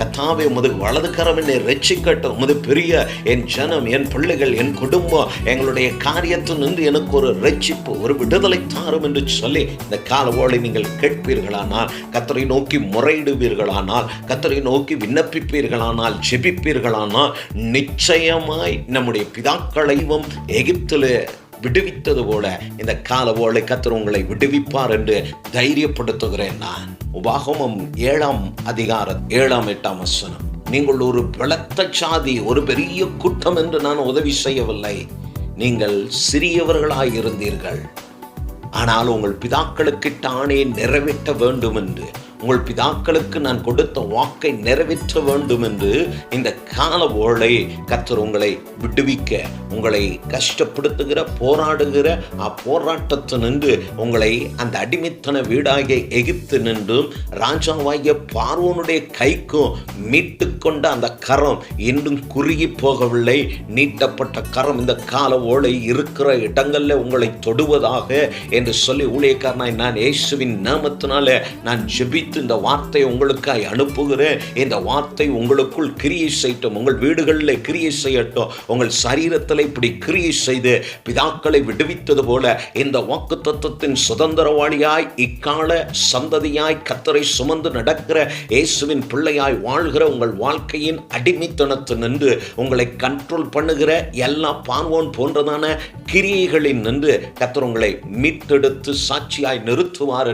கர்த்தாவே, உமது வலது கரம் என்னை ரட்சிக்கட்டும். உமது பெரிய என் ஜனம், என் பிள்ளைகள், என் குடும்பம், எங்களுடைய காரியத்தில் நின்று எனக்கு ஒரு ரட்சிப்பு, ஒரு விடுதலை தாரும் என்று சொல்லி இந்த காலவோளை நீங்கள் கேட்பீர்களானால், கர்த்தரை நோக்கி முறையிடுவீர்களானால், கர்த்தரை நோக்கி விண்ணப்பிப்பீர்களானால், ஜெபிப்பீர்களானால், நிச்சயமாய் நம்முடைய பிதாக்களையும் எகிப்திலே விடுவித்தது போல இந்த காலவோளை கர்த்தர் உங்களை விடுவிப்பார் என்று தைரியப்படுத்துகிறேன். நான் உபாகமம் 7ஆம் அதிகாரம் 7ஆம் 8ஆம் வசனம். நீங்கள் ஒரு பலத்த சாதி, ஒரு பெரிய கூட்டம் என்று நான் உதவி செய்யவில்லை. நீங்கள் சிறியவர்களாயிருந்தீர்கள். ஆனால் உங்கள் பிதாக்களுக்கு ஆணை நிறைவேற்ற வேண்டும் என்று, உங்கள் பிதாக்களுக்கு நான் கொடுத்த வாக்கை நிறைவேற்ற வேண்டும் என்று இந்த காலவோளை கர்த்தர் உங்களை விடுவிக்க, உங்களை கஷ்டப்படுத்துகிற, போராடுகிற போராட்டத்தினின்று உங்களை அந்த அடிமைத்தன வீடாகிய எகிப்து நின்றும் ராஜாவாகிய பார்வோனுடைய கைக்கும் மீட்டு கொண்ட அந்த கரம் இன்னும் குறுகி போகவில்லை. நீட்டப்பட்ட கரம் இந்த காலவோளை இருக்கிற இடங்களில் உங்களை தொடுவதாக என்று சொல்லி ஊழியக்காரனாய் நான் இயேசுவின் நாமத்தினால நான் ஜெபித்து இந்த வார்த்தையை உங்களுக்காய் அனுப்புகிறேன். இந்த வார்த்தை உங்களுக்குள் கிரியை செய்யட்டும், உங்கள் வீடுகளில் கிரியை செய்யட்டும், உங்கள் சரீரத்தில் இப்படி கிரியை செய்து பிதாக்களை விடுவித்தது போல இந்த வாக்குத்தத்தத்தின் சுதந்திரவாளியாய், இக்கால சந்ததியாய், கர்த்தரை சுமந்து நடக்கிற இயேசுவின் பிள்ளையாய் வாழ்கிற உங்கள் வாழ்க்கையின் அடிமைத்தனத்தில் நின்று உங்களை கண்ட்ரோல் பண்ணுகிற எல்லா பார்வோன் போன்றதான கிரியைகளில் நின்று கர்த்தர் உங்களை மீட்டெடுத்து சாட்சியாய் நிறுத்துவார்.